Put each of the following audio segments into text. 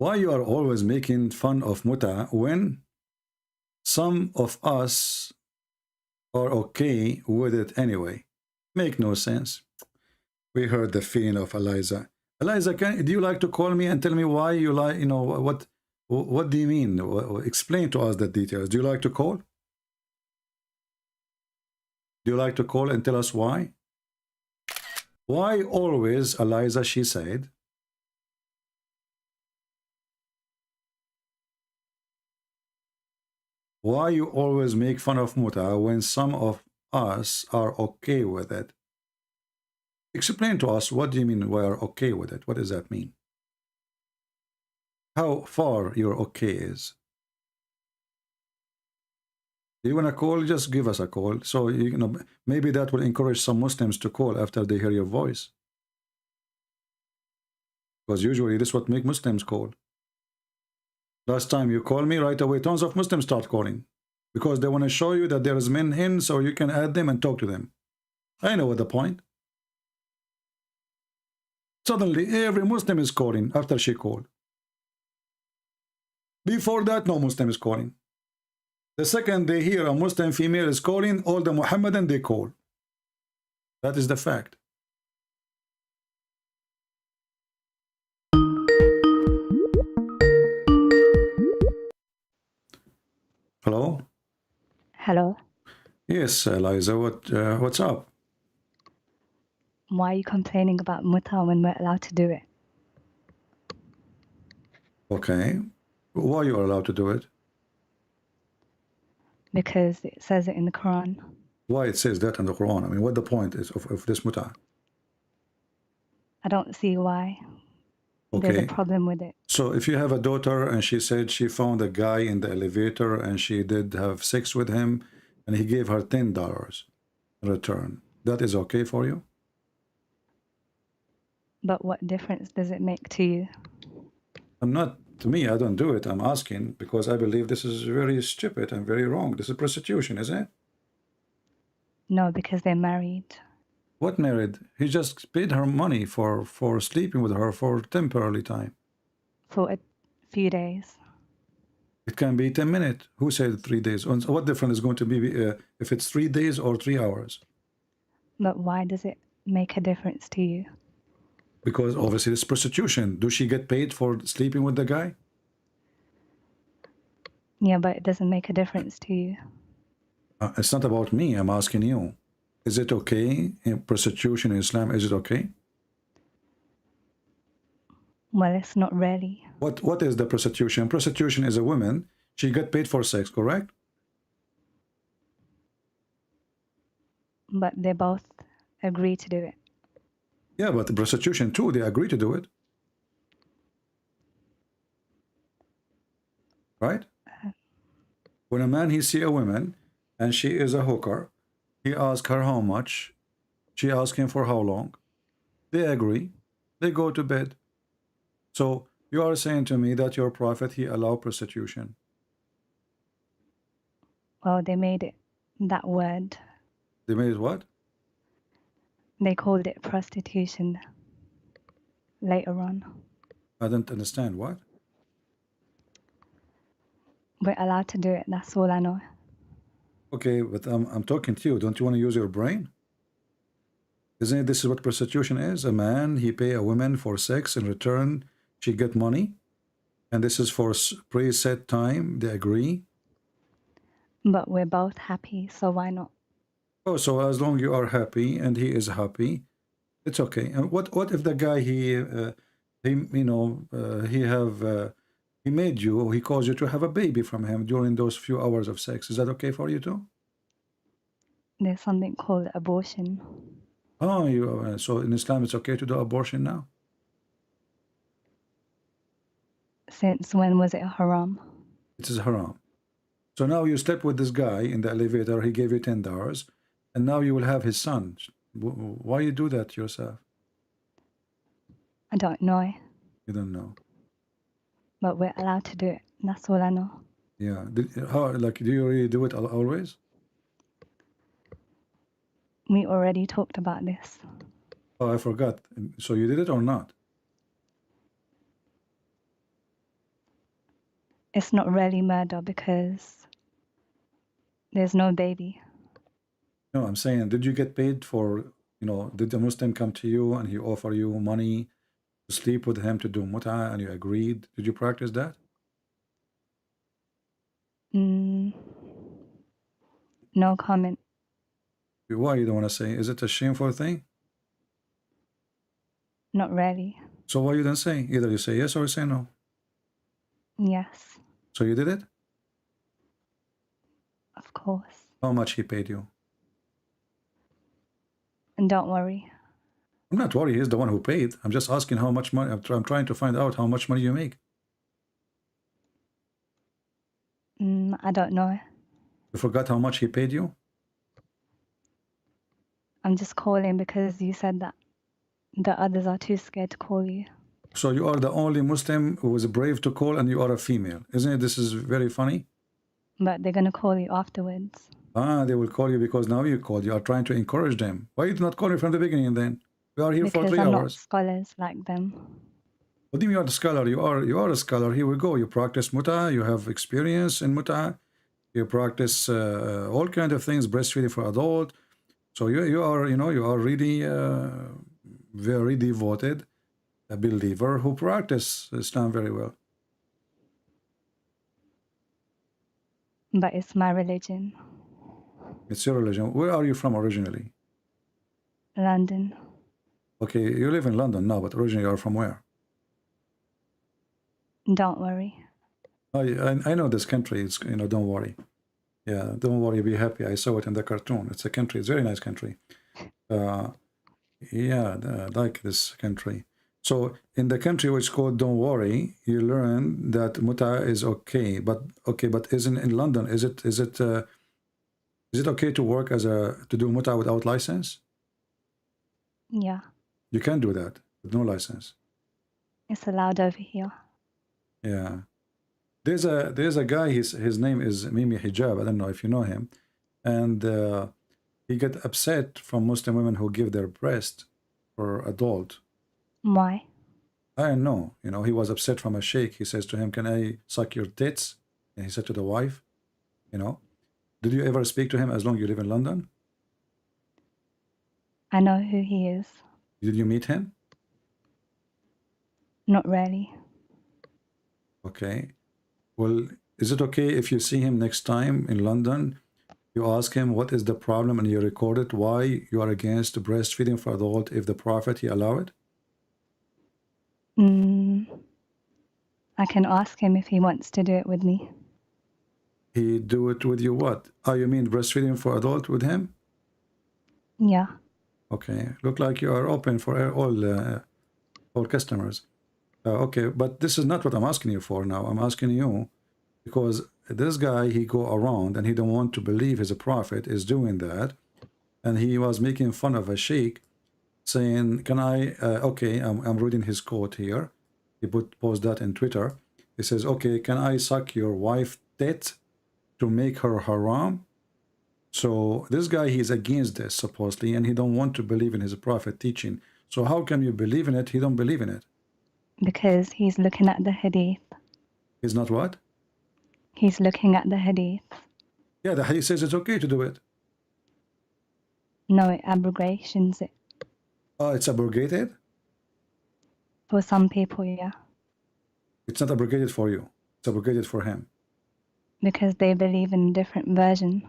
Why you are always making fun of muta when some of us are okay with it anyway? Make no sense. We heard the feeling of Eliza. Eliza, do you like to call me and tell me why you like, you know, what do you mean? Explain to us the details. Do you like to call? Do you like to call and tell us why? Why always, Eliza, she said, why you always make fun of muta when some of us are okay with it? Explain to us, what do you mean we are okay with it? What does that mean? How far your okay is? You want to call? Just give us a call. So, you know, maybe that will encourage some Muslims to call after they hear your voice. Because usually this is what make Muslims call. Last time you call me, right away tons of Muslims start calling. Because they want to show you that there is men in, so you can add them and talk to them. I know what the point. Suddenly, every Muslim is calling after she called. Before that, no Muslim is calling. The second they hear a Muslim female is calling, all the Muhammadan, they call. That is the fact. Hello? Hello. Yes, Eliza, what's up? Why are you complaining about muta when we're allowed to do it? Okay. Why you are allowed to do it? Because it says it in the Quran. Why it says that in the Quran? I mean, what the point is of this muta? I don't see why Okay. there's a problem with it. So if you have a daughter and she said she found a guy in the elevator and she did have sex with him and he gave her $10 in return, that is okay for you? But what difference does it make to you? To me, I don't do it. I'm asking because I believe this is very stupid and very wrong. This is prostitution, is it? No, because they're married. What married? He just paid her money for sleeping with her for temporary time. For a few days. It can be 10 minutes. Who said 3 days? What difference is going to be if it's 3 days or 3 hours? But why does it make a difference to you? Because obviously it's prostitution. Does she get paid for sleeping with the guy? Yeah, but it doesn't make a difference to you. It's not about me. I'm asking you. Is it okay in prostitution in Islam? Is it okay? Well, it's not really. What is the prostitution? Prostitution is a woman. She get paid for sex, correct? But they both agree to do it. Yeah, but the prostitution too, they agree to do it. Right? When a man, he see a woman and she is a hooker, he asks her how much, she asks him for how long. They agree, they go to bed. So you are saying to me that your prophet, he allowed prostitution. Well, they made it that word. They made it what? They called it prostitution later on. I don't understand. What? We're allowed to do it, that's all I know. Okay, but I'm talking to you. Don't you want to use your brain? Isn't it this is what prostitution is? A man, he pay a woman for sex. In return, she get money. And this is for preset time. They agree. But we're both happy, so why not? Oh, so as long you are happy and he is happy, it's okay. And what if the guy he made you, he caused you to have a baby from him during those few hours of sex? Is that okay for you too? There's something called abortion. Oh, so in Islam it's okay to do abortion now? Since when was it haram? It is haram. So now you slept with this guy in the elevator, he gave you $10, and now you will have his son. Why you do that yourself? I don't know. You don't know. But we're allowed to do it. That's all I know. Yeah. Do you really do it always? We already talked about this. Oh, I forgot. So you did it or not? It's not really murder because there's no baby. No, I'm saying, did you get paid for, did the Muslim come to you and he offer you money to sleep with him to do mut'ah and you agreed? Did you practice that? Mm, no comment. Why you don't want to say? Is it a shameful thing? Not really. So why you don't say? Either you say yes or you say no. Yes, So you did it? of course. How much he paid you? And don't worry. I'm not worried. He's the one who paid. I'm just asking how much money. I'm trying to find out how much money you make. I don't know. You forgot how much he paid you? I'm just calling because you said that the others are too scared to call you. So you are the only Muslim who is brave to call and you are a female. Isn't it? This is very funny. But they're going to call you afterwards. They will call you because now you called. You are trying to encourage them. Why you did not call me from the beginning then? We are here for Because 3 I'm not hours. scholars like them. What do you mean you are the scholar? You are a scholar. Here we go. You practice mut'ah. You have experience in mut'ah. You practice all kind of things, breastfeeding for adult. So you are really very devoted, a believer who practice Islam very well. But it's my religion. It's your religion. Where are you from originally? London. Okay, you live in London now, but originally you are from where? Don't worry. I know this country. It's don't worry. Yeah, don't worry. Be happy. I saw it in the cartoon. It's a country. It's a very nice country. Yeah, like this country. So in the country which is called Don't Worry, you learn that mut'ah is okay. But isn't in London? Is it okay to work to do mut'ah without license? Yeah. You can do that with no license. It's allowed over here. Yeah. There's a guy, his name is Mimi Hijab, I don't know if you know him, and he got upset from Muslim women who give their breast for adult. Why? I don't know, he was upset from a sheikh. He says to him, can I suck your tits? And he said to the wife, did you ever speak to him as long as you live in London? I know who he is. Did you meet him? Not really. Okay. Well, is it okay if you see him next time in London, you ask him what is the problem and you record it, why you are against breastfeeding for adult if the Prophet, he allowed it? I can ask him if he wants to do it with me. He do it with you what? Oh, you mean breastfeeding for adult with him? Yeah. Okay. Look like you are open for all customers. Okay, but this is not what I'm asking you for now. I'm asking you because this guy, he go around and he don't want to believe his prophet is doing that. And he was making fun of a sheikh saying, can I, okay, I'm reading his quote here. He post that in Twitter. He says, okay, can I suck your wife tit to make her haram? So this guy, he's against this supposedly, and he don't want to believe in his prophet teaching. So how can you believe in it? He don't believe in it. Because he's looking at the hadith. He's not what? He's looking at the hadith. Yeah, the hadith says it's okay to do it. No, it abrogations it. Oh, it's abrogated? For some people, yeah. It's not abrogated for you. It's abrogated for him. Because they believe in a different version.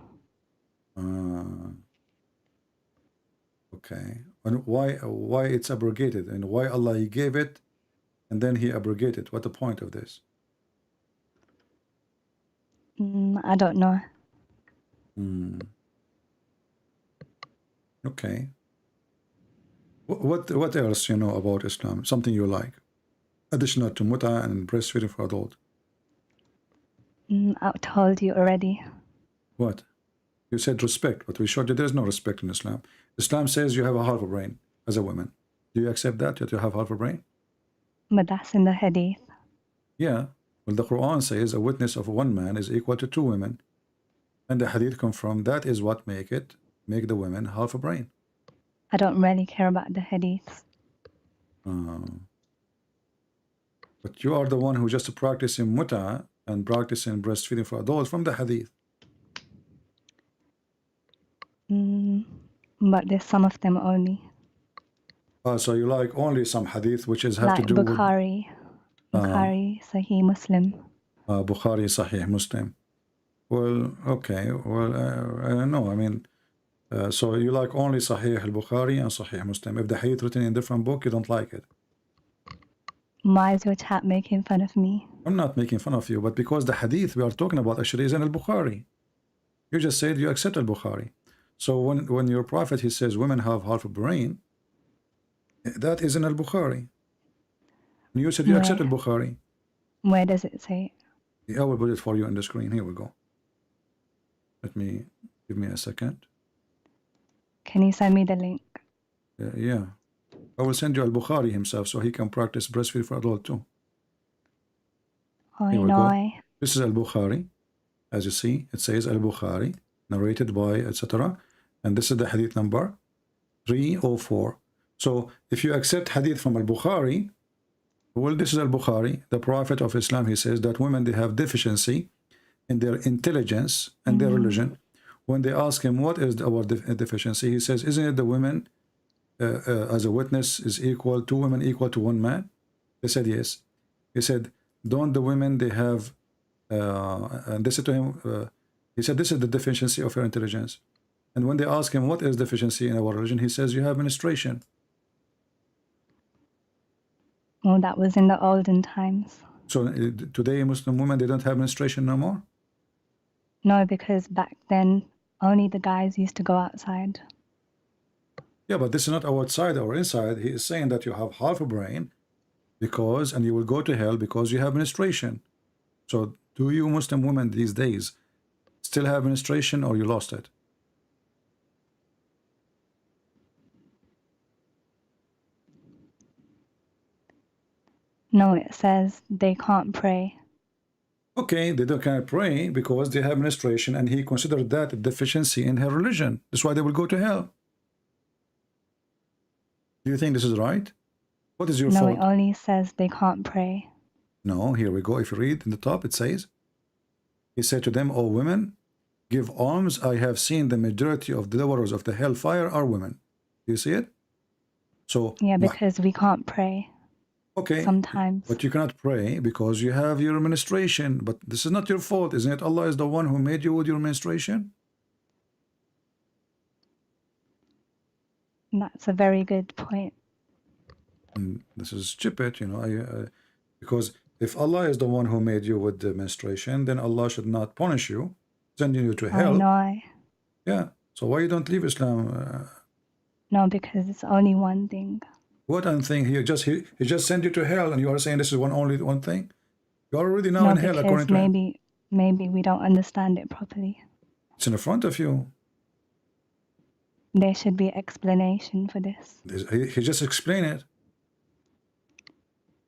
Okay. And why it's abrogated? And why Allah, he gave it and then he abrogated? What the point of this? I don't know. Okay. What else you know about Islam? Something you like? Additional to mut'ah and breastfeeding for adult. I told you already. What? You said respect, but we showed you there's no respect in Islam. Islam says you have a half a brain as a woman. Do you accept that you have half a brain? But that's in the hadith. Yeah. Well, the Quran says a witness of one man is equal to 2 women. And the hadith confirm that is what make the women half a brain. I don't really care about the hadiths. But you are the one who just practicing mut'ah and practicing breastfeeding for adults from the hadith. But there's some of them only. So you like only some hadith which is have Like to do Bukhari, Sahih Muslim. with Bukhari, Sahih Muslim. Well, okay. Well, no, I mean, so you like only Sahih al-Bukhari and Sahih Muslim. If the hadith written in a different book, you don't like it. Why is your chat making fun of me? I'm not making fun of you, but because the hadith we are talking about actually is in al-Bukhari. You just said you accept al-Bukhari. So when your prophet, he says women have half a brain, that is in al-Bukhari. You said you accept al-Bukhari. Where does it say it? I will put it for you on the screen. Here we go. Give me a second. Can you send me the link? Yeah. I will send you al-Bukhari himself so he can practice breastfeed for adult too. I Here we know. go. This is al-Bukhari. As you see, it says al-Bukhari, narrated by, etc. And this is the hadith number 304. So if you accept hadith from al-Bukhari, well, this is al-Bukhari. The Prophet of Islam, he says that women, they have deficiency in their intelligence and their religion. When they ask him, what is our deficiency? He says, isn't it the women as a witness is equal, two women equal to one man? They said, yes. He said, don't the women, they have, and they said to him, he said, this is the deficiency of your intelligence. And when they ask him, what is deficiency in our religion? He says, you have menstruation. Well, that was in the olden times. So today, Muslim women, they don't have menstruation no more? No, because back then, only the guys used to go outside. Yeah, but this is not outside or inside. He is saying that you have half a brain because, and you will go to hell because you have menstruation. So do you Muslim women these days still have menstruation or you lost it? No, it says they can't pray. Okay, they can't pray because they have menstruation, and he considered that a deficiency in her religion. That's why they will go to hell. Do you think this is right? What is your fault? No, it only says they can't pray. No, here we go. If you read in the top, it says, he said to them, O women, give alms. I have seen the majority of the dwellers of the hellfire are women. Do you see it? So yeah, because we can't pray. Okay, sometimes. But you cannot pray because you have your menstruation. But this is not your fault, isn't it? Allah is the one who made you with your menstruation. That's a very good point. And this is stupid, you know, because if Allah is the one who made you with the menstruation, then Allah should not punish you, sending you to hell. I know. Yeah. So why you don't leave Islam? No, because it's only one thing. What one thing? He just sent you to hell, and you are saying this is only one thing? You're already now in hell, according to him. Maybe we don't understand it properly. It's in front of you. There should be explanation for this. He just explained it.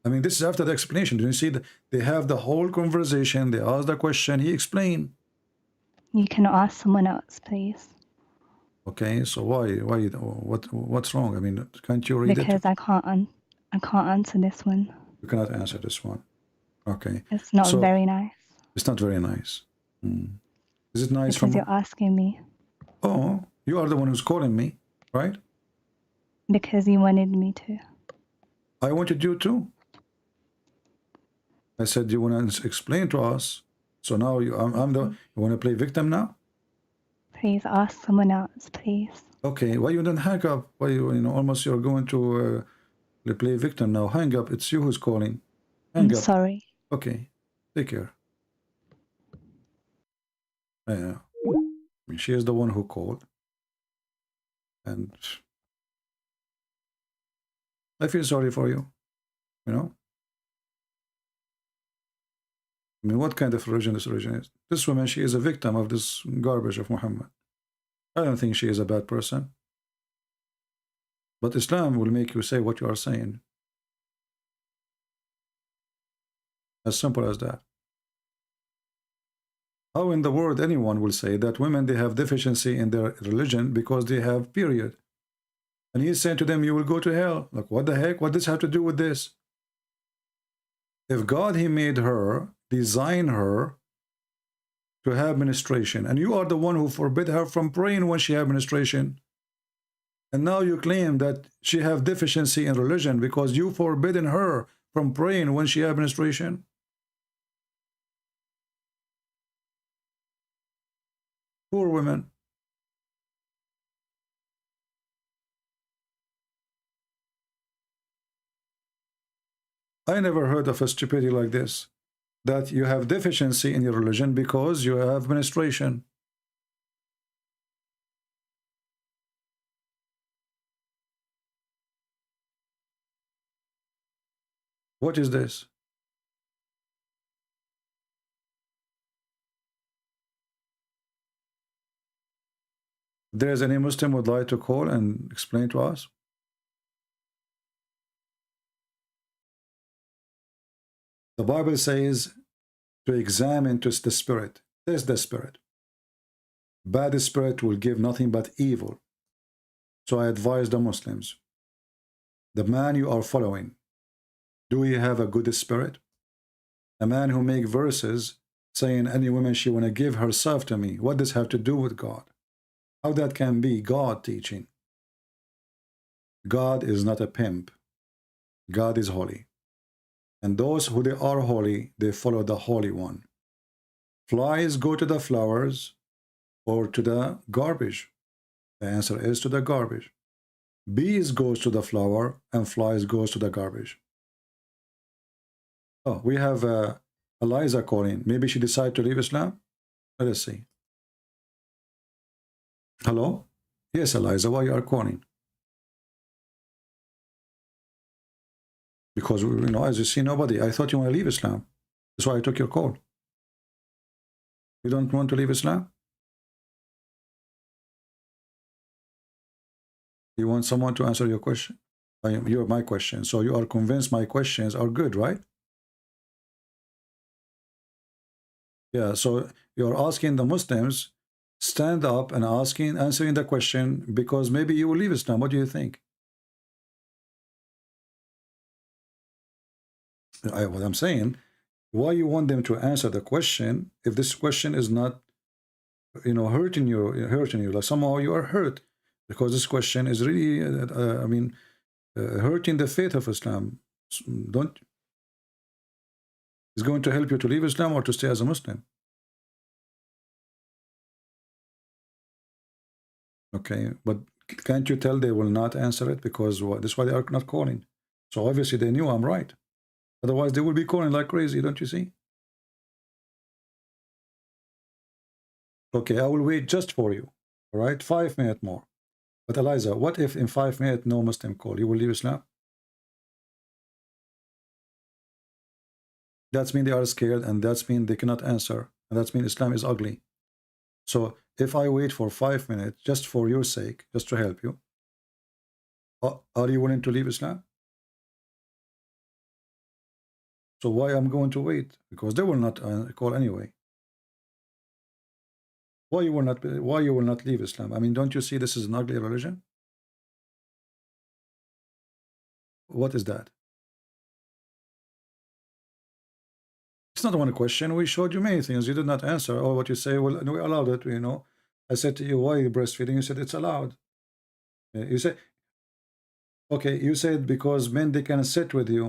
I mean, this is after the explanation. Do you see that they have the whole conversation? They ask the question. He explained. You can ask someone else, please. Okay, so what's wrong? I mean, can't you read it? Because I can't answer this one. You cannot answer this one. Okay. It's not very nice. It's not very nice. Is it nice because you're asking me? Oh, you are the one who's calling me, right? Because you wanted me to. I wanted you to. I said you want to explain to us. So now you want to play victim now? Please ask someone else, please. Okay, why you don't hang up? Why almost you're going to play victim now? Hang up. It's you who's calling. Hang up. Sorry. Okay, take care. I mean, she is the one who called, and I feel sorry for you. You know. I mean, what kind of religion this religion is? This woman, she is a victim of this garbage of Muhammad. I don't think she is a bad person. But Islam will make you say what you are saying. As simple as that. How in the world anyone will say that women, they have deficiency in their religion because they have period? And he's saying to them, you will go to hell. Like, what the heck? What does this have to do with this? If God, He made her, designed her to have menstruation, and you are the one who forbid her from praying when she have menstruation, and now you claim that she have deficiency in religion because you forbidden her from praying when she have menstruation. Poor women. I never heard of a stupidity like this, that you have deficiency in your religion because you have menstruation. What is this? If there is any Muslim would like to call and explain to us? The Bible says to examine to the spirit. Test the spirit. Bad spirit will give nothing but evil. So I advise the Muslims, the man you are following, do he have a good spirit? A man who make verses saying any woman she want to give herself to me, what does have to do with God? How that can be God teaching? God is not a pimp. God is holy. And those who they are holy, they follow the Holy One. Flies go to the flowers or to the garbage. The answer is to the garbage. Bees goes to the flower and flies goes to the garbage. Oh, we have Eliza calling. Maybe she decided to leave Islam? Let us see. Hello? Yes, Eliza, why you are calling? Because, you know, as you see, nobody. I thought you want to leave Islam. That's why I took your call. You don't want to leave Islam? You want someone to answer your question? You're my question. So you are convinced my questions are good, right? Yeah, so you're asking the Muslims, stand up and answering the question because maybe you will leave Islam. What do you think? What I'm saying, why you want them to answer the question if this question is not, you know, hurting you, like somehow you are hurt because this question is really, hurting the faith of Islam. Don't, is going to help you to leave Islam or to stay as a Muslim. Okay, but can't you tell they will not answer it because that's why they are not calling. So obviously they knew I'm right. Otherwise they will be calling like crazy, don't you see? Okay, I will wait just for you. All right, 5 minutes more. But Eliza, what if in 5 minutes no Muslim call? You will leave Islam? That's mean they are scared, and that's mean they cannot answer, and that's mean Islam is ugly. So if I wait for 5 minutes just for your sake, just to help you, are you willing to leave Islam? So why I'm going to wait? Because they will not call anyway. Why you will not leave Islam? I mean, don't you see this is an ugly religion? What is that? It's not one question. We showed you many things. You did not answer. Or what you say, well, we allowed it, you know. I said to you, why are you breastfeeding? You said it's allowed. You said, okay, you said because men, they can sit with you.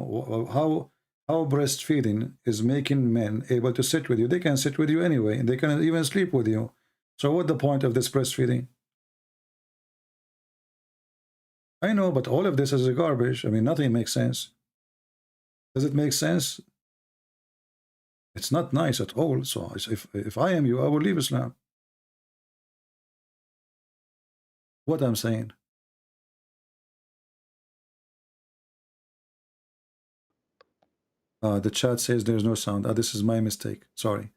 How breastfeeding is making men able to sit with you? They can sit with you anyway, and they can even sleep with you. So what's the point of this breastfeeding? I know, but all of this is a garbage. I mean, nothing makes sense. Does it make sense? It's not nice at all. So if I am you, I will leave Islam. What I'm saying. The chat says there's no sound. This is my mistake. Sorry.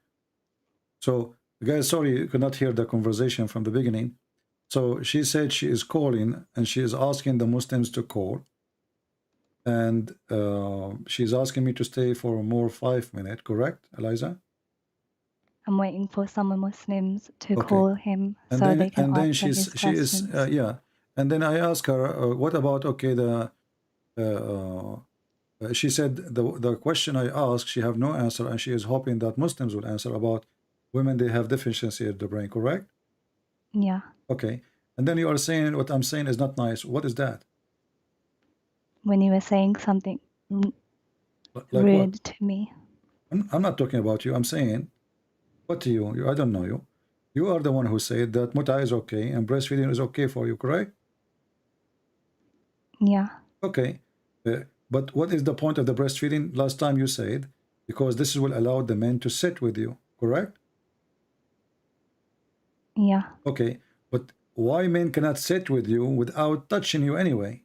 So, guys, sorry you could not hear the conversation from the beginning. So she said she is calling and she is asking the Muslims to call. And she's asking me to stay for more 5 minutes, correct, Eliza? I'm waiting for some Muslims to Okay. call him And so then, they can and then answer his she is, questions. yeah. And then I ask her, what about, okay, She said the question I asked, she have no answer, and she is hoping that Muslims will answer about women, they have deficiency of the brain, correct? Yeah. Okay. And then you are saying what I'm saying is not nice. What is that? When you were saying something Like what? rude to me. I'm not talking about you. I'm saying, what to you? I don't know you. You are the one who said that muta is okay and breastfeeding is okay for you, correct? Yeah. Okay. But what is the point of the breastfeeding? Last time you said, because this will allow the men to sit with you, correct? Yeah. Okay. But why men cannot sit with you without touching you anyway?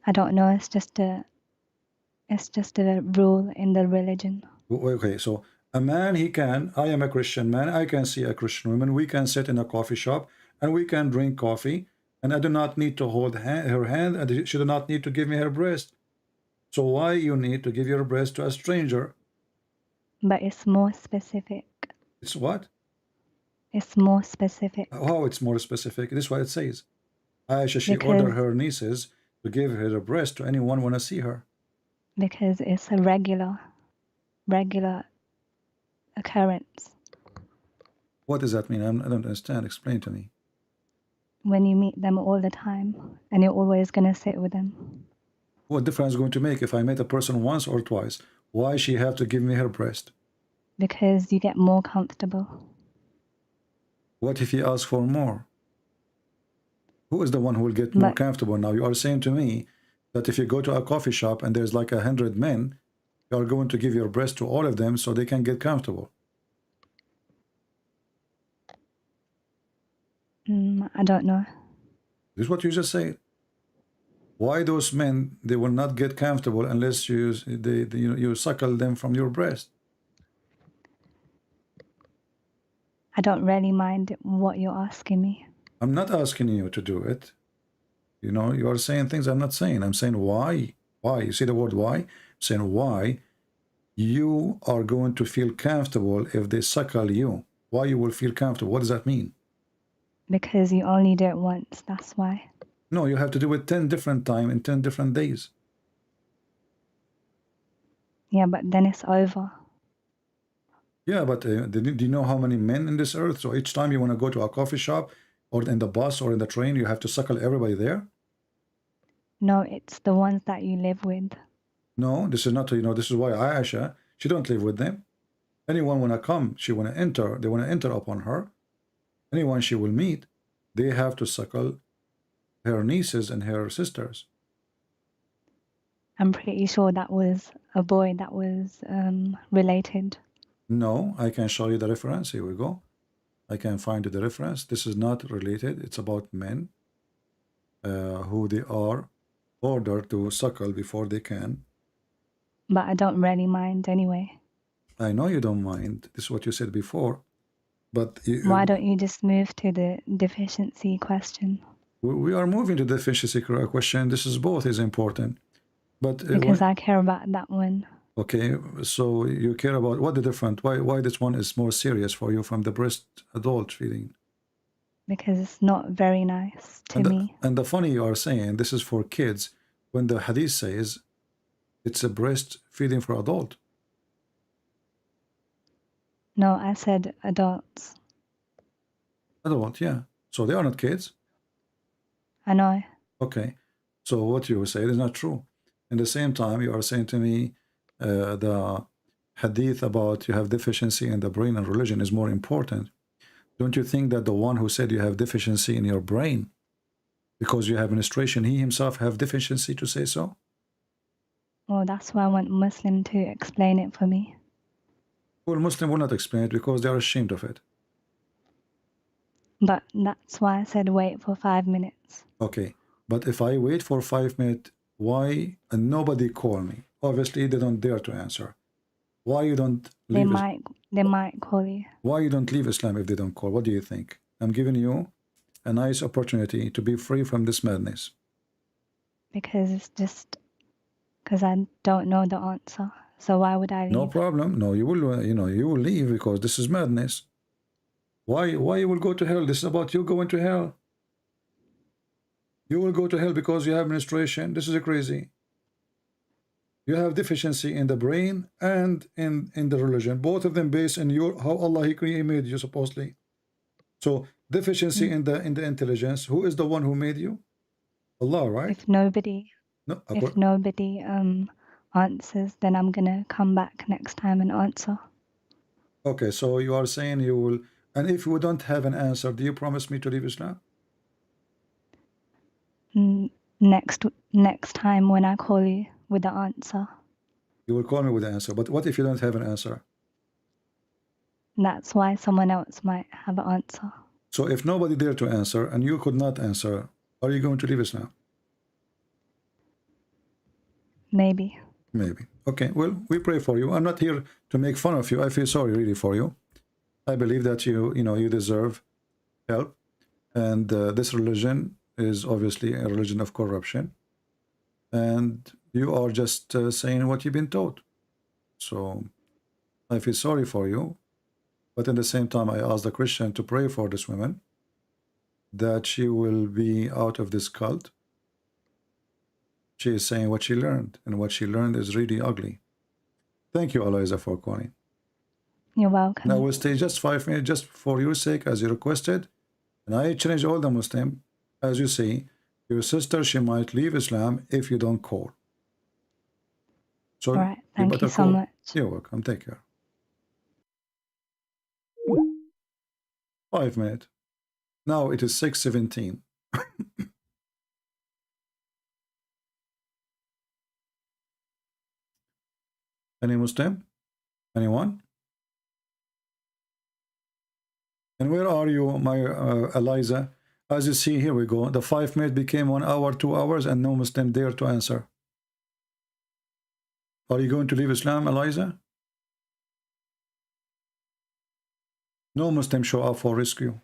I don't know. It's just a rule in the religion. Okay, so a man, he can, I am a Christian man, I can see a Christian woman, we can sit in a coffee shop and we can drink coffee, and I do not need to hold her hand, and she do not need to give me her breast. So why you need to give your breast to a stranger? But it's more specific. It's what? It's more specific. How it's more specific? This is what it says. Aisha, she Because ordered her nieces to give her breast to anyone want to see her. because it's a regular occurrence. What does that mean? I don't understand. Explain to me. When you meet them all the time and you're always going to sit with them. What difference is going to make if I met a person once or twice? Why she have to give me her breast? Because you get more comfortable. What if he asks for more? Who is the one who will get more comfortable now? You are saying to me that if you go to a coffee shop and there's like 100 men, you are going to give your breast to all of them so they can get comfortable. I don't know. This is what you just said. Why those men, they will not get comfortable unless you suckle them from your breast? I don't really mind what you're asking me. I'm not asking you to do it. You know, you are saying things I'm not saying. I'm saying why. Why? You see the word why? I'm saying why you are going to feel comfortable if they suckle you. Why you will feel comfortable? What does that mean? Because you only do it once, that's why. No, you have to do it 10 different times in 10 different days. Yeah, but then it's over. Yeah, but do you know how many men in this earth? So each time you want to go to a coffee shop or in the bus or in the train, you have to suckle everybody there? No, it's the ones that you live with. No, this is not, this is why Aisha, she don't live with them. Anyone want to come, she want to enter, they want to enter upon her. Anyone she will meet, they have to suckle her nieces and her sisters. I'm pretty sure that was a boy that was related. No, I can show you the reference. Here we go. I can find the reference. This is not related. It's about men who they are ordered to suckle before they can. But I don't really mind anyway. I know you don't mind. This is what you said before. But why don't you just move to the deficiency question? We are moving to the deficiency question. This is both is important. But because I care about that one. Okay, so you care about what the different, why this one is more serious for you from the breast adult feeding? Because it's not very nice to me. And the funny you are saying this is for kids when the hadith says it's a breast feeding for adult. No, I said adults. Adult, yeah. So they are not kids. I know. Okay, so what you say is not true. In the same time, you are saying to me the hadith about you have deficiency in the brain and religion is more important. Don't you think that the one who said you have deficiency in your brain because you have menstruation, he himself have deficiency to say so? Well, that's why I want Muslim to explain it for me. Well, Muslim will not explain it because they are ashamed of it. But that's why I said wait for 5 minutes. Okay, but if I wait for 5 minutes, why and nobody call me? Obviously, they don't dare to answer. Why you don't leave? They might call you. Why you don't leave Islam if they don't call? What do you think? I'm giving you a nice opportunity to be free from this madness. Because it's just because I don't know the answer. So why would I leave? No problem. No, you will. You will leave because this is madness. Why you will go to hell? This is about you going to hell. You will go to hell because you have menstruation. This is crazy. You have deficiency in the brain and in the religion. Both of them based on your how Allah He made you supposedly. So deficiency in the intelligence. Who is the one who made you? Allah, right? If nobody No. answers, then I'm gonna come back next time and answer. Okay, so you are saying you will, and if we don't have an answer, do you promise me to leave Islam? Next time when I call you with the answer. You will call me with the answer, but what if you don't have an answer? That's why someone else might have an answer. So if nobody there to answer and you could not answer, are you going to leave Islam? Maybe. Maybe. Okay, well, we pray for you. I'm not here to make fun of you. I feel sorry really for you. I believe that you deserve help, and this religion is obviously a religion of corruption, and you are just saying what you've been taught. So I feel sorry for you, but at the same time I ask the Christian to pray for this woman, that she will be out of this cult. She is saying what she learned, and what she learned is really ugly. Thank you, Eliza, for calling. You're welcome. Now we'll stay just 5 minutes, just for your sake, as you requested. And I challenge all the Muslim, as you see, your sister, she might leave Islam if you don't call. So all right, thank you so much. You're welcome. Take care. 5 minutes. Now it is 6:17. Any Muslim? Anyone? And where are you, my Eliza? As you see, here we go. The 5 minutes became 1 hour, 2 hours, and no Muslim dare to answer. Are you going to leave Islam, Eliza? No Muslim show up for rescue.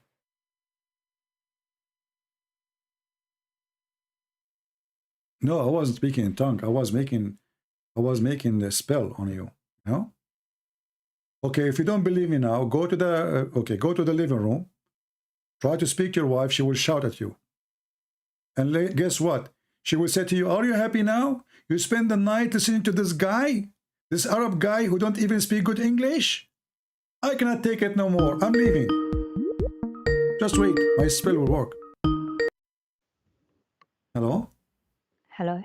No, I wasn't speaking in tongue. I was making the spell on you. No? Okay, if you don't believe me now, go to the living room. Try to speak to your wife. She will shout at you. And guess what? She will say to you, are you happy now? You spend the night listening to this guy, this Arab guy who don't even speak good English? I cannot take it no more. I'm leaving. Just wait. My spell will work. Hello? Hello.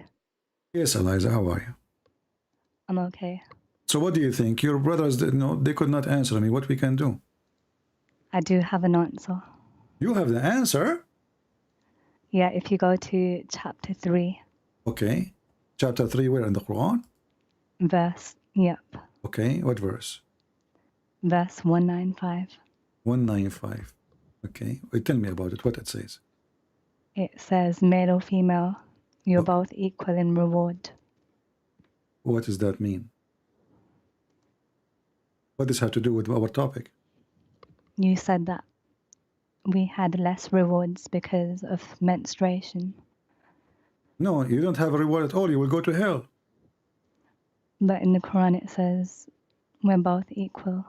Yes, Eliza, how are you? I'm okay. So what do you think? Your brothers, they could not answer me. What we can do? I do have an answer. You have the answer? Yeah, if you go to chapter 3. Okay. Chapter 3, where in the Quran? Yep. Okay, what verse? Verse 195. 195. Okay, well, tell me about it, what it says. It says, male or female, you're both equal in reward. What does that mean? What does this have to do with our topic? You said that we had less rewards because of menstruation. No, you don't have a reward at all. You will go to hell. But in the Quran it says we're both equal.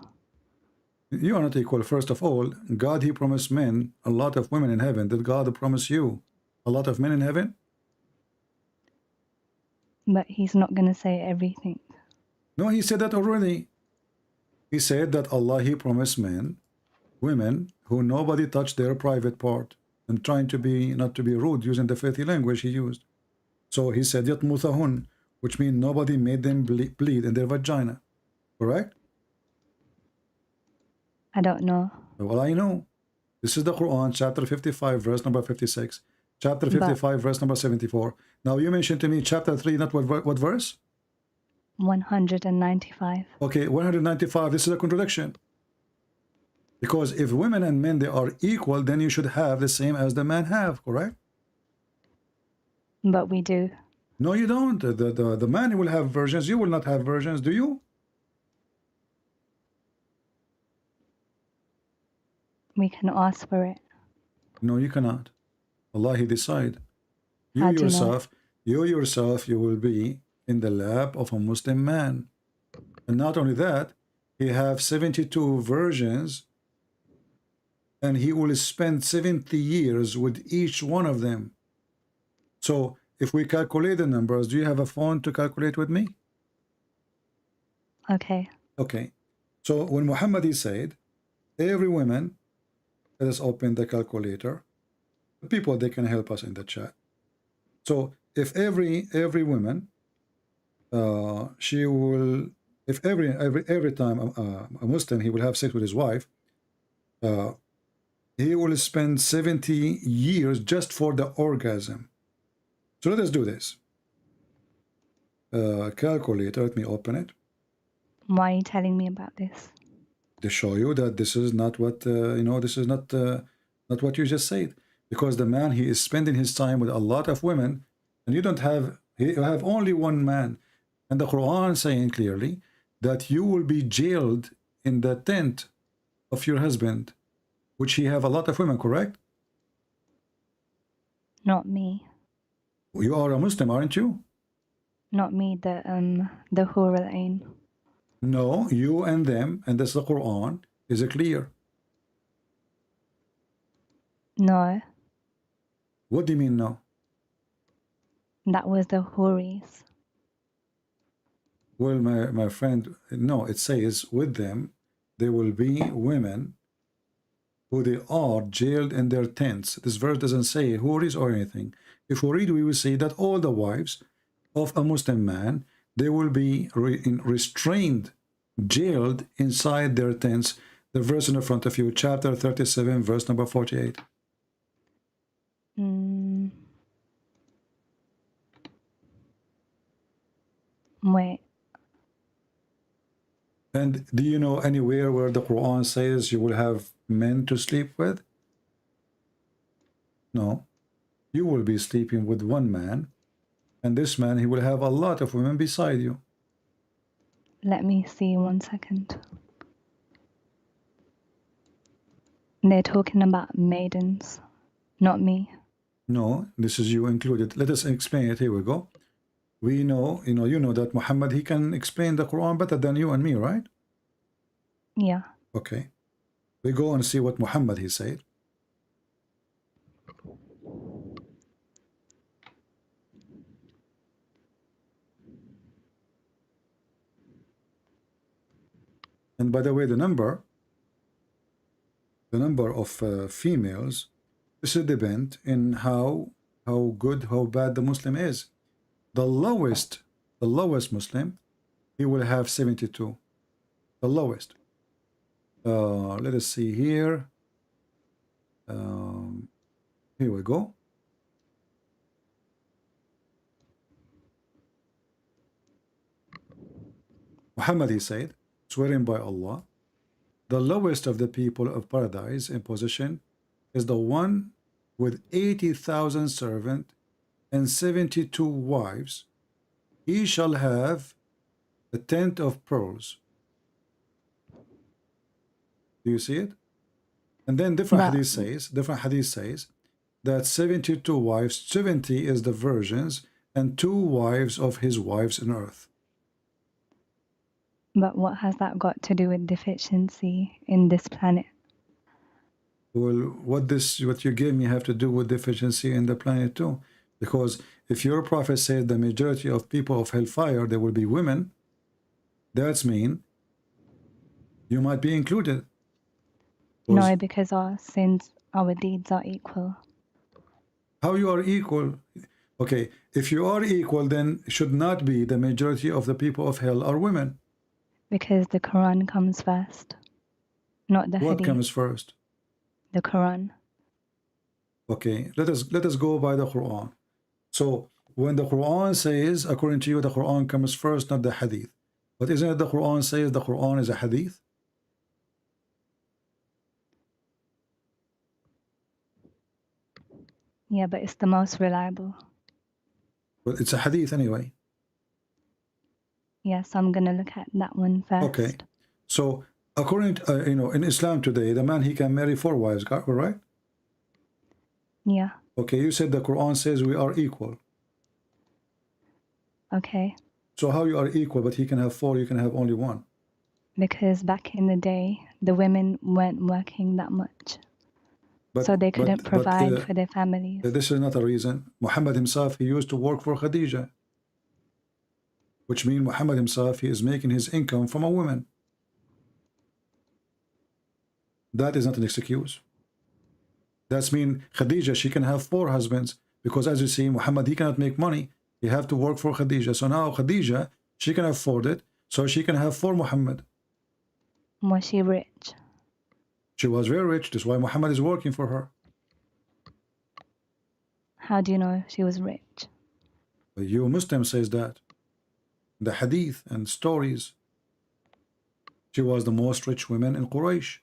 You are not equal. First of all, God, He promised men a lot of women in heaven. Did God promise you a lot of men in heaven? But He's not going to say everything. No, He said that already. He said that Allah, He promised men, women, who nobody touched their private part. And trying to be, not to be rude, using the filthy language He used. So He said, Yatmuthahun, which means nobody made them bleed in their vagina. Correct? I don't know. Well, I know. This is the Quran, chapter 55, verse number 56. Chapter 55, verse number 74. Now, you mentioned to me chapter 3, not what verse? 195. Okay, 195. This is a contradiction. Because if women and men, they are equal, then you should have the same as the men have, correct? But we do. No, you don't. The man will have virgins. You will not have virgins, do you? We can ask for it. No, you cannot. Allah, He decide. You How do you know? yourself, you will be in the lap of a Muslim man. And not only that, he have 72 virgins, and he will spend 70 years with each one of them. So if we calculate the numbers, do you have a phone to calculate with me? Okay. Okay. So when Muhammad he said, every woman, let us open the calculator. People, they can help us in the chat. So if every woman, she will, if every time a Muslim he will have sex with his wife, he will spend 70 years just for the orgasm. So let us do this. Calculator, let me open it. Why are you telling me about this? To show you that this is not what, this is not what you just said. Because the man, he is spending his time with a lot of women, and you have only one man. And the Quran saying clearly that you will be jailed in the tent of your husband, which he have a lot of women, correct? Not me. You are a Muslim, aren't you? Not me, the Hur al-Ain. No, you and them, and this the Quran is clear. No, What do you mean no? that was the Huris. Well, my friend, no, it says with them there will be women who they are jailed in their tents. This verse doesn't say Huris or anything. If we read, we will see that all the wives of a Muslim man, they will be restrained, jailed inside their tents. The verse in the front of you, chapter 37, verse number 48. Wait. And do you know anywhere where the Quran says you will have men to sleep with? No. You will be sleeping with one man, and this man, he will have a lot of women beside you. Let me see 1 second. They're talking about maidens, not me. No, this is you included. Let us explain it. Here we go. We know, you know that Muhammad, he can explain the Quran better than you and me, right? Yeah. Okay. We go and see what Muhammad, he said. And by the way, the number of females, this will depend in how good, how bad the Muslim is. The lowest Muslim, he will have 72. The lowest. Let us see here. Here we go. Muhammad, he said, swearing by Allah, the lowest of the people of paradise in position is the one with 80,000 servants and 72 wives. He shall have the tent of pearls. Do you see it? And then different hadith says that 72 wives, 70 is the virgins, and 2 wives of his wives on earth. But what has that got to do with deficiency in this planet? Well, what you gave me have to do with deficiency in the planet too. Because if your prophet said the majority of people of hellfire, there will be women, that's mean you might be included. No, because our sins, our deeds are equal. How you are equal? Okay, if you are equal, then it should not be the majority of the people of hell are women. Because the Quran comes first, not the What Hadith. comes first? The Quran. Okay, let us go by the Quran. So when the Quran says, according to you, the Quran comes first, not the Hadith. But isn't it the Quran says the Quran is a Hadith? Yeah, but it's the most reliable. But it's a Hadith anyway. Yes, I'm going to look at that one first. Okay, so according to, in Islam today, the man, he can marry 4 wives, right? Yeah. Okay, you said the Quran says we are equal. Okay. So how you are equal, but he can have 4, you can have only 1? Because back in the day, the women weren't working that much. So they couldn't provide for their families. This is not a reason. Muhammad himself, he used to work for Khadija, which means Muhammad himself, he is making his income from a woman. That is not an excuse. That's mean Khadija, she can have 4 husbands, because as you see, Muhammad, he cannot make money. He have to work for Khadija. So now Khadija, she can afford it, so she can have 4 Muhammad. Was she rich? She was very rich. That's why Muhammad is working for her. How do you know she was rich? You Muslim says that. The hadith and stories. She was the most rich woman in Quraysh.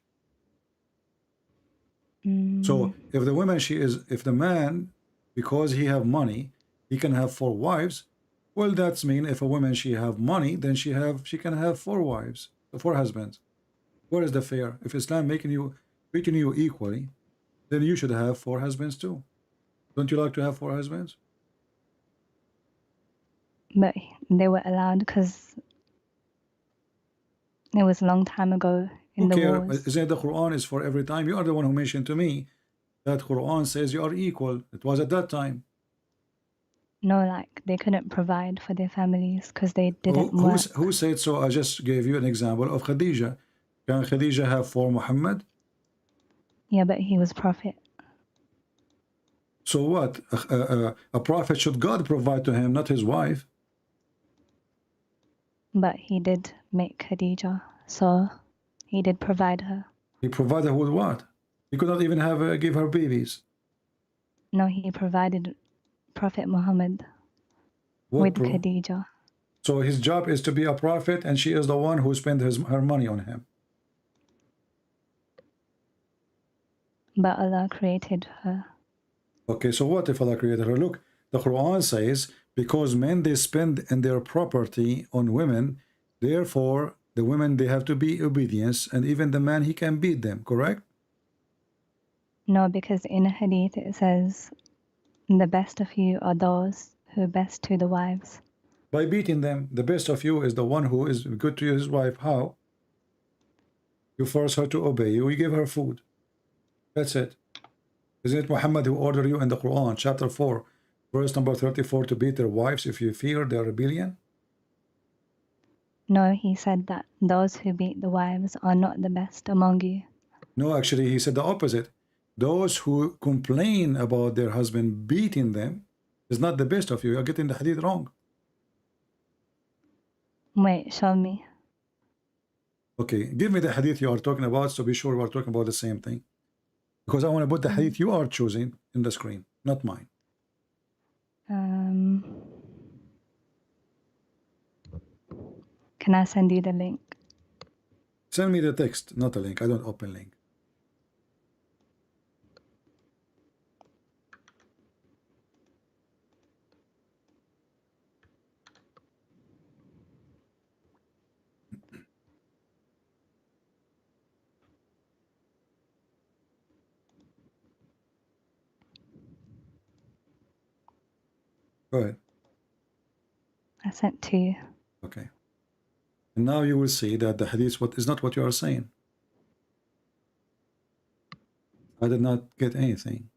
So if the woman, if the man, because he have money, he can have 4 wives, well, that's mean if a woman, she have money, then she can have 4 wives, 4 husbands. Where is the fair? If Islam treating you equally, then you should have 4 husbands too. Don't you like to have 4 husbands? But they were allowed because it was a long time ago in the wars. Isn't the Quran is for every time? You are the one who mentioned to me that Quran says you are equal. It was at that time. No, like they couldn't provide for their families because they didn't work. Who said so? I just gave you an example of Khadija. Can Khadija have 4 Muhammad? Yeah, but he was prophet. So what? A prophet, should God provide to him, not his wife? But he did make Khadija, so he did provide her. He provided her with what? He could not even give her babies. No, he provided Prophet Muhammad with Khadija. So his job is to be a prophet, and she is the one who spent her money on him. But Allah created her. Okay, so what if Allah created her? Look, the Quran says, because men, they spend in their property on women, therefore the women, they have to be obedience, and even the man, he can beat them, correct? No, because in a hadith it says, the best of you are those who are best to the wives. By beating them. The best of you is the one who is good to his wife. How? You force her to obey you, you give her food. That's it. Isn't it Muhammad who ordered you in the Quran, chapter 4, verse number 34, to beat their wives if you fear their rebellion? No, he said that those who beat the wives are not the best among you. No, actually, he said the opposite. Those who complain about their husband beating them is not the best of you. You're getting the hadith wrong. Wait, show me. Okay, give me the hadith you are talking about, so be sure we are talking about the same thing. Because I want to put the hadith you are choosing in the screen, not mine. Can I send you the link? Send me the text, not a link. I don't open link. Go ahead. I sent to you. Okay. And now you will see that the hadith is not what you are saying. I did not get anything.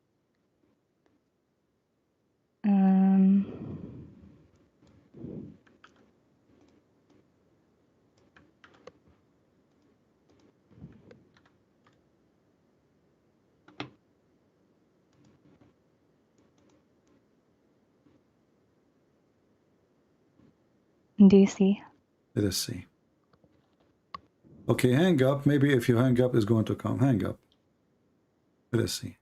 Do you see? Let us see. Okay, hang up. Maybe if you hang up, it's going to come. Hang up. Let us see.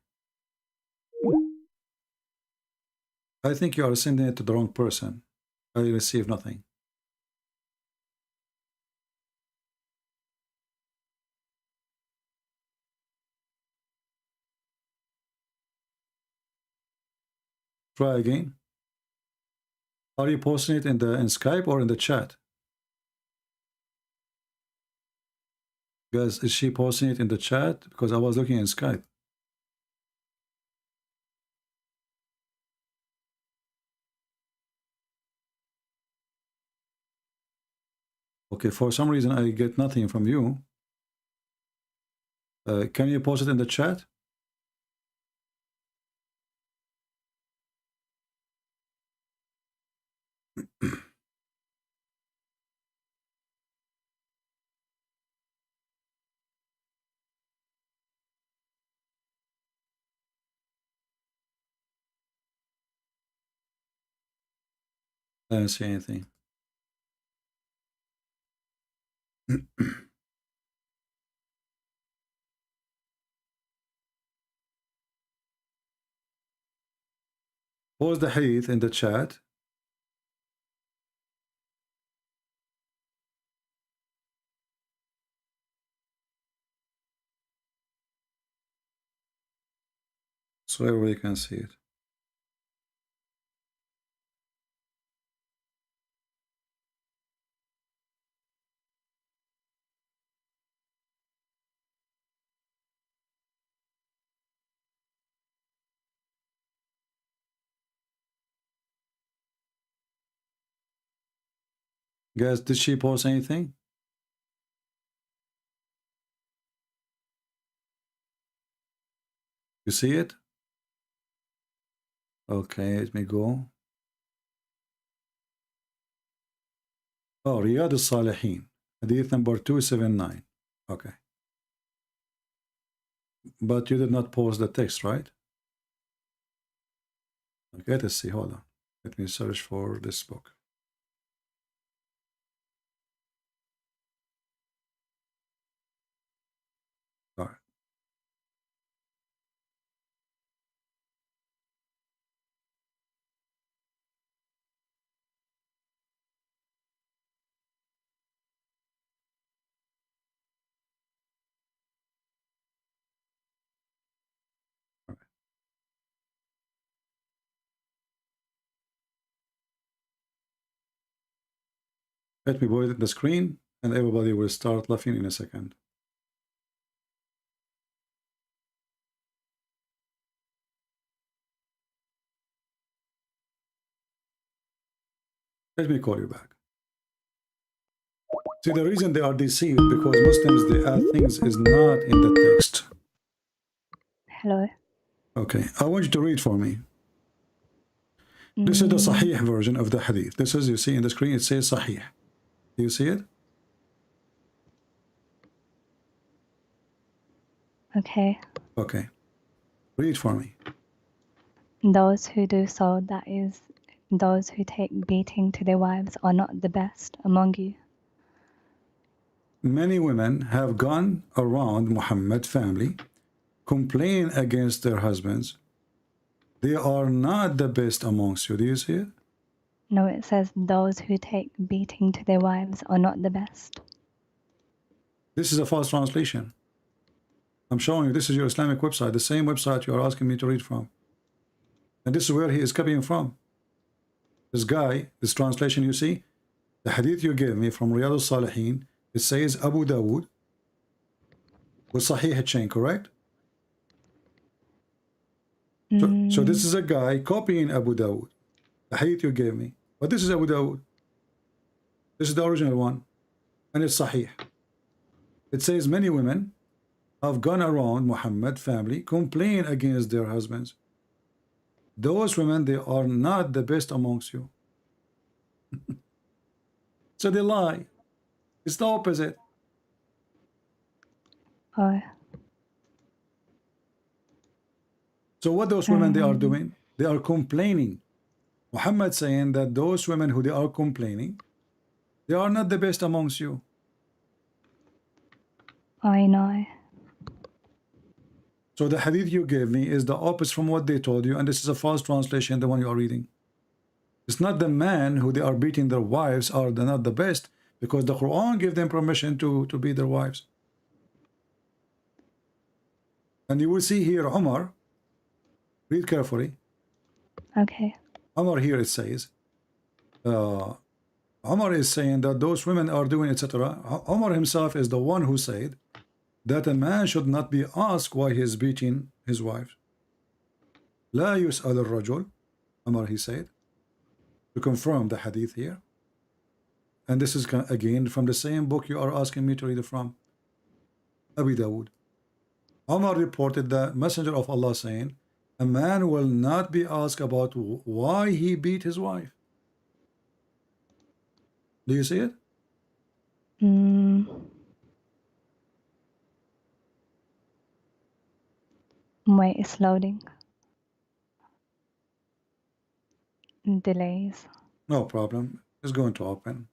I think you are sending it to the wrong person. I receive nothing. Try again. Are you posting it in Skype or in the chat? Guys, is she posting it in the chat? Because I was looking in Skype. Okay, for some reason I get nothing from you. Can you post it in the chat? I don't see anything. Post the hadith in the chat. So everybody can see it. Guys, did she post anything? You see it? Okay, let me go. Oh, Riyad al-Salihin, hadith number 279. Okay. But you did not post the text, right? Okay, let's see. Hold on. Let me search for this book. All right. Let me put the screen and everybody will start laughing in a second. Let me call you back. See, the reason they are deceived because Muslims, they add things is not in the text. Hello. Okay, I want you to read for me. This is the Sahih version of the hadith. This is, you see in the screen, it says Sahih. Do you see it? Okay. Okay. Read for me. Those who do so, that is, those who take beating to their wives, are not the best among you. Many women have gone around Muhammad family, complain against their husbands. They are not the best amongst you. Do you see it? No, it says those who take beating to their wives are not the best. This is a false translation. I'm showing you, this is your Islamic website, the same website you are asking me to read from. And this is where he is copying from. This guy, this translation you see, the hadith you gave me from Riyad al-Salihin, it says Abu Dawood with Sahih chain, correct? So this is a guy copying Abu Dawood, the hadith you gave me. But this is Abu Dawood. This is the original one. And it's Sahih. It says many women have gone around Muhammad family, complain against their husbands. Those women, they are not the best amongst you. So they lie. It's the opposite. Oh. So what those women they are doing? They are complaining. Muhammad saying that those women who they are complaining, they are not the best amongst you. I know. So the hadith you gave me is the opposite from what they told you, and this is a false translation, the one you are reading. It's not the men who they are beating their wives are not the best, because the Quran gave them permission to beat their wives. And you will see here Umar, read carefully. Okay. Umar here it says, Umar is saying that those women are doing etc. Umar himself is the one who said that a man should not be asked why he is beating his wife. لا يسأل الرجل, Umar he said, to confirm the hadith here. And this is again from the same book you are asking me to read it from, Abu Dawood. Umar reported the Messenger of Allah saying, a man will not be asked about why he beat his wife. Do you see it? Wait, it's loading. Delays. No problem. It's going to open.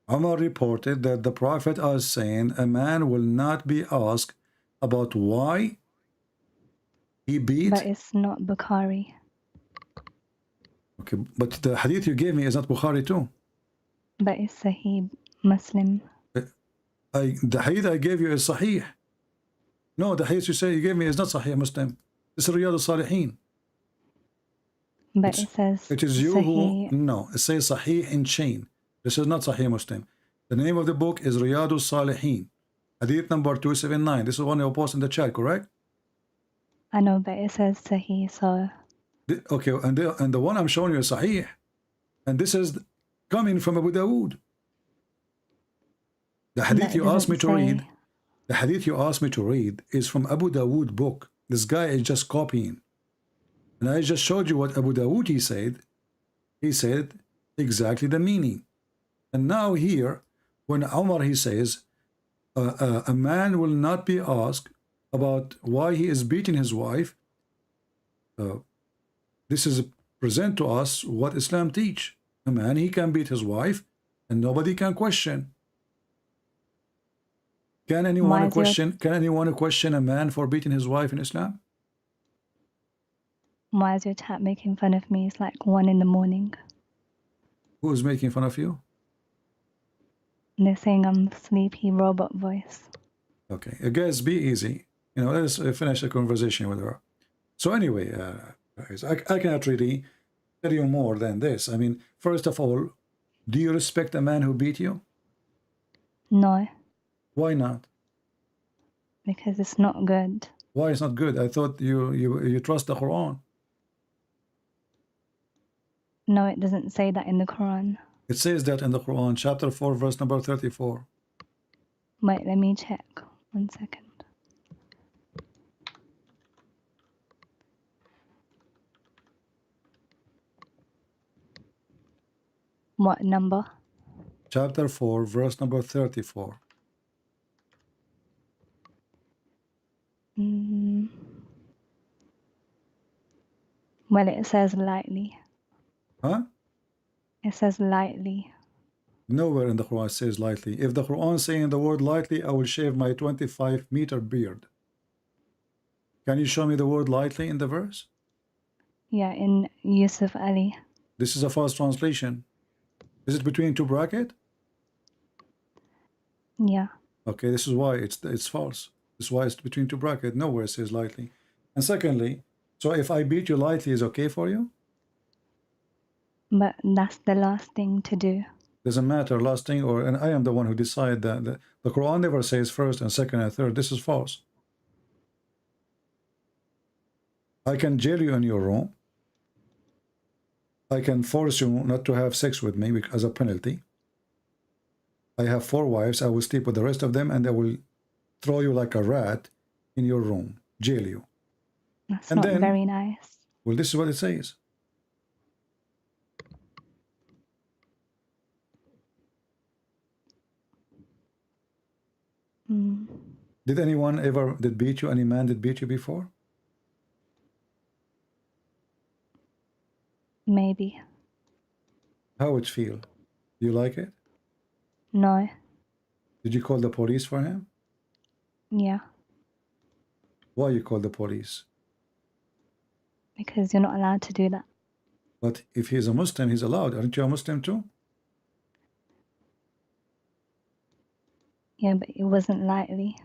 Umar reported that the Prophet was saying a man will not be asked about why he beat. But it's not Bukhari. Okay, but the hadith you gave me is not Bukhari too. But it's Sahih Muslim. The hadith I gave you is Sahih. No, the hadith you gave me is not Sahih Muslim. It's Riyadh al-Salihin. But it says it is you Sahih. who, no, it says Sahih in chain. This is not Sahih Muslim. The name of the book is Riyadh al-Salihin. Hadith number 279. This is one you post in the chat, correct? I know, but it says Sahih, so... Okay, and the one I'm showing you is Sahih. And this is coming from Abu Dawood. The hadith you asked me to read, the hadith you asked me to read is from Abu Dawood book. This guy is just copying. And I just showed you what Abu Dawood he said. He said exactly the meaning. And now here, when Umar he says, a man will not be asked about why he is beating his wife, this is present to us what Islam teach. A man, he can beat his wife and nobody can question. Can anyone question a man for beating his wife in Islam? Why is your chat making fun of me? It's like 1 in the morning. Who is making fun of you? They're saying I'm sleepy robot voice. Okay, guys, be easy. You know, let's finish the conversation with her. So anyway, guys, I cannot really tell you more than this. I mean, first of all, do you respect a man who beat you? No. Why not? Because it's not good. Why it's not good? I thought you trust the Quran. No, it doesn't say that in the Quran. It says that in the Quran, chapter 4, verse number 34. Wait, let me check. 1 second. What number? Chapter 4, verse number 34. Well, it says lightly. Huh? It says lightly. Nowhere in the Quran says lightly. If the Quran saying the word lightly, I will shave my 25-meter beard. Can you show me the word lightly in the verse? Yeah, in Yusuf Ali. This is a false translation. Is it between two brackets? Yeah. Okay, this is why it's false. This is why it's between two brackets. Nowhere it says lightly. And secondly, so if I beat you lightly, is okay for you? But that's the last thing to do. Doesn't matter, last thing, and I am the one who decide that. The Quran never says first and second and third. This is false. I can jail you in your room. I can force you not to have sex with me as a penalty. I have 4 wives. I will sleep with the rest of them, and I will throw you like a rat in your room, jail you. That's not very nice. Well, this is what it says. Did anyone ever beat you? Any man did beat you before? Maybe. How would it feel? Do you like it? No. Did you call the police for him? Yeah. Why you call the police? Because you're not allowed to do that. But if he's a Muslim, he's allowed. Aren't you a Muslim too? Yeah, but it wasn't lightly.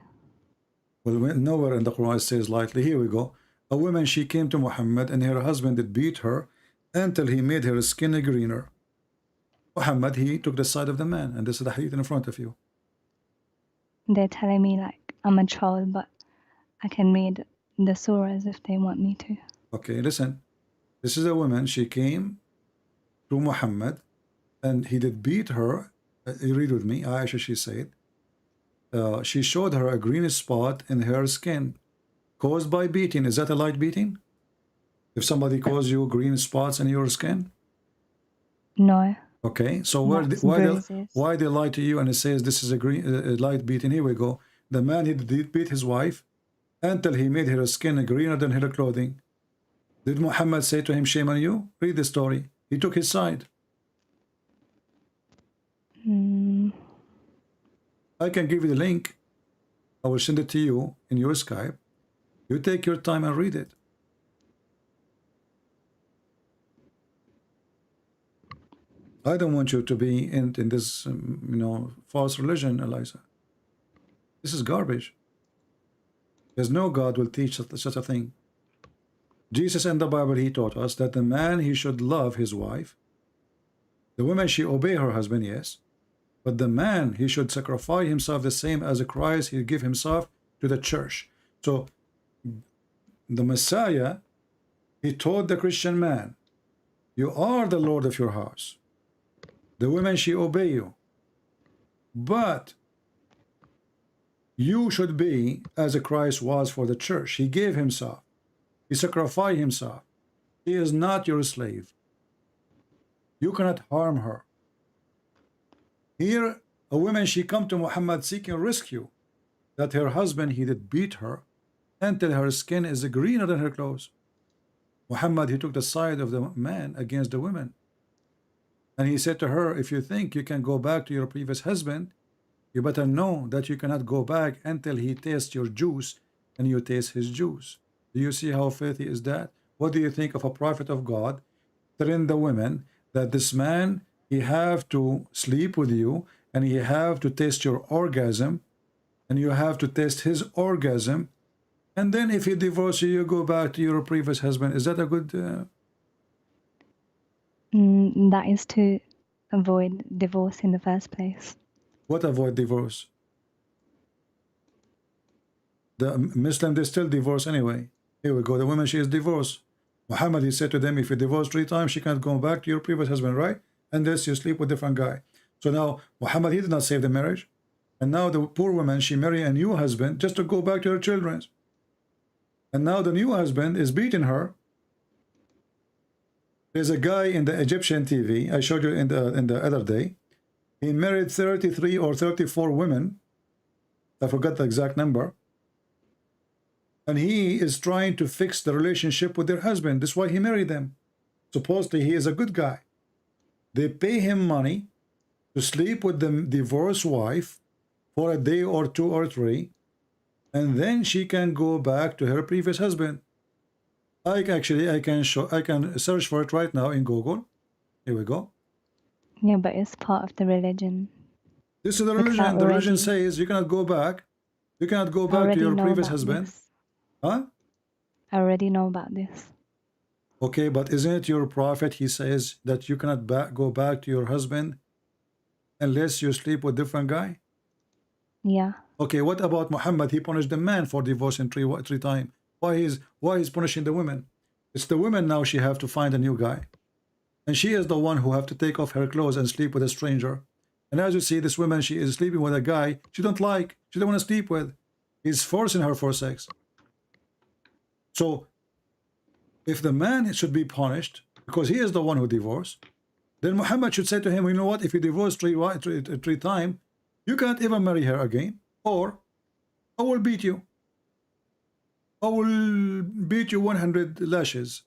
Well, nowhere in the Quran it says lightly. Here we go. A woman, she came to Muhammad and her husband did beat her until he made her skin greener. Muhammad, he took the side of the man, and this is the hadith in front of you. They're telling me like I'm a troll, but I can read the surahs if they want me to. Okay, listen. This is a woman, she came to Muhammad and he did beat her. You read with me, Aisha, she said. She showed her a green spot in her skin caused by beating. Is that a light beating? If somebody caused you green spots in your skin? No. Okay, so why they lie to you and it says this is a light beating? Here we go. The man, he did beat his wife until he made her skin greener than her clothing. Did Muhammad say to him, shame on you? Read the story. He took his side. I can give you the link. I will send it to you in your Skype. You take your time and read it. I don't want you to be in this, false religion, Eliza. This is garbage. There's no God will teach such a thing. Jesus in the Bible, he taught us that the man, he should love his wife. The woman, she obey her husband, yes. But the man, he should sacrifice himself the same as Christ, he give himself to the church. So the Messiah, he taught the Christian man, you are the Lord of your house. The women, she obey you. But you should be as Christ was for the church. He gave himself. He sacrificed himself. He is not your slave. You cannot harm her. Here, a woman, she come to Muhammad seeking rescue, that her husband, he did beat her until her skin is greener than her clothes. Muhammad, he took the side of the man against the women. And he said to her, if you think you can go back to your previous husband, you better know that you cannot go back until he tastes your juice and you taste his juice. Do you see how filthy is that? What do you think of a prophet of God telling the women that this man, he have to sleep with you and he have to taste your orgasm and you have to taste his orgasm, and then if he divorces you, you go back to your previous husband? Is that a good... That is to avoid divorce in the first place. What avoid divorce? The Muslim, they still divorce anyway. Here we go. The woman, she is divorced. Muhammad, he said to them, if you divorce 3 times, she can't go back to your previous husband, right? Unless you sleep with a different guy. So now, Muhammad, he did not save the marriage. And now the poor woman, she married a new husband just to go back to her children. And now the new husband is beating her. There's a guy in the Egyptian TV, I showed you in the other day. He married 33 or 34 women. I forgot the exact number. And he is trying to fix the relationship with their husband. That's why he married them. Supposedly he is a good guy. They pay him money to sleep with the divorced wife for a day or 2 or 3, and then she can go back to her previous husband. I can search for it right now in Google. Here we go. Yeah, but it's part of the religion. This is the religion. The religion says you cannot go back. You cannot go back to your previous husband. This. Huh? I already know about this. Okay, but isn't it your prophet? He says that you cannot go back to your husband unless you sleep with different guy. Yeah. Okay, what about Muhammad? He punished the man for divorcing three times. Why he's punishing the women? It's the women now. She have to find a new guy, and she is the one who have to take off her clothes and sleep with a stranger. And as you see, this woman, she is sleeping with a guy she don't like. She don't want to sleep with. He's forcing her for sex. So, if the man should be punished because he is the one who divorced, then Muhammad should say to him, you know what? If you divorce three times, you can't ever marry her again, or I will beat you. I will beat you 100 lashes.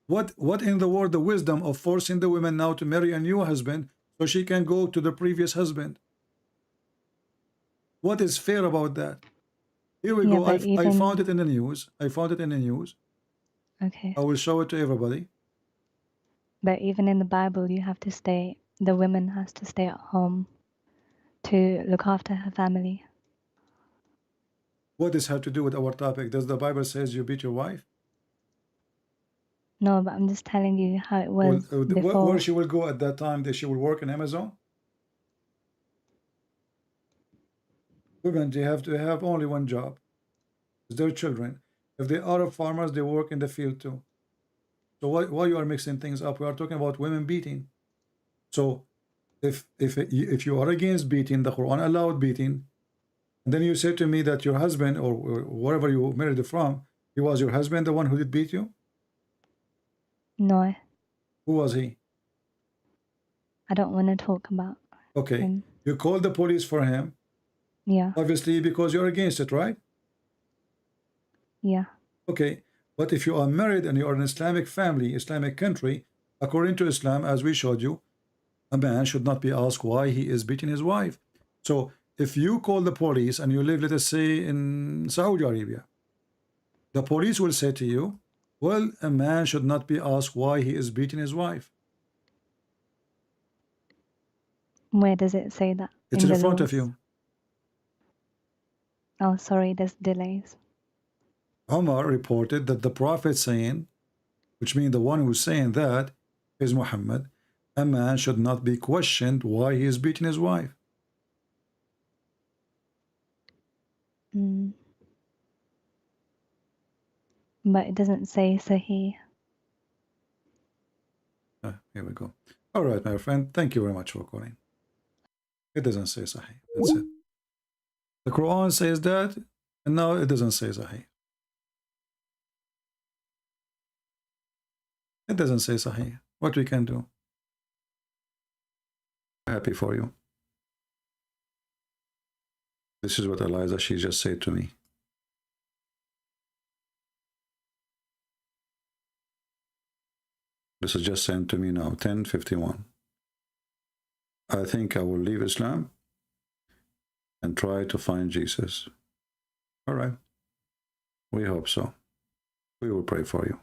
What in the world the wisdom of forcing the women now to marry a new husband so she can go to the previous husband? What is fair about that? Here we go. I found it in the news. I found it in the news. Okay. I will show it to everybody. But even in the Bible, you have to stay. The woman has to stay at home to look after her family. What does have to do with our topic? Does the Bible says you beat your wife? No, but I'm just telling you how it was before. Where she will go at that time? That she will work in Amazon? Women, they have to have only one job. It's their children. If they are farmers, they work in the field too. So why you are mixing things up? We are talking about women beating. So if you are against beating, the Quran allowed beating, and then you say to me that your husband or wherever you married from, he was your husband, the one who did beat you? No. Who was he? I don't want to talk about Okay. him. You called the police for him. Yeah. Obviously, because you're against it, right? Yeah. Okay. But if you are married and you are in an Islamic family, Islamic country, according to Islam, as we showed you, a man should not be asked why he is beating his wife. So if you call the police and you live, let us say, in Saudi Arabia, the police will say to you, well, a man should not be asked why he is beating his wife. Where does it say that? It's in the front of you. Oh, sorry, there's delays. Omar reported that the Prophet saying, which means the one who's saying that is Muhammad, a man should not be questioned why he is beating his wife. But it doesn't say Sahih. Here we go. All right, my friend. Thank you very much for calling. It doesn't say Sahih. That's it. The Quran says that, and now it doesn't say Sahih. It doesn't say Sahih. What we can do? Happy for you. This is what Eliza, she just said to me. This is just sent to me now, 10:51. I think I will leave Islam and try to find Jesus. All right. We hope so. We will pray for you.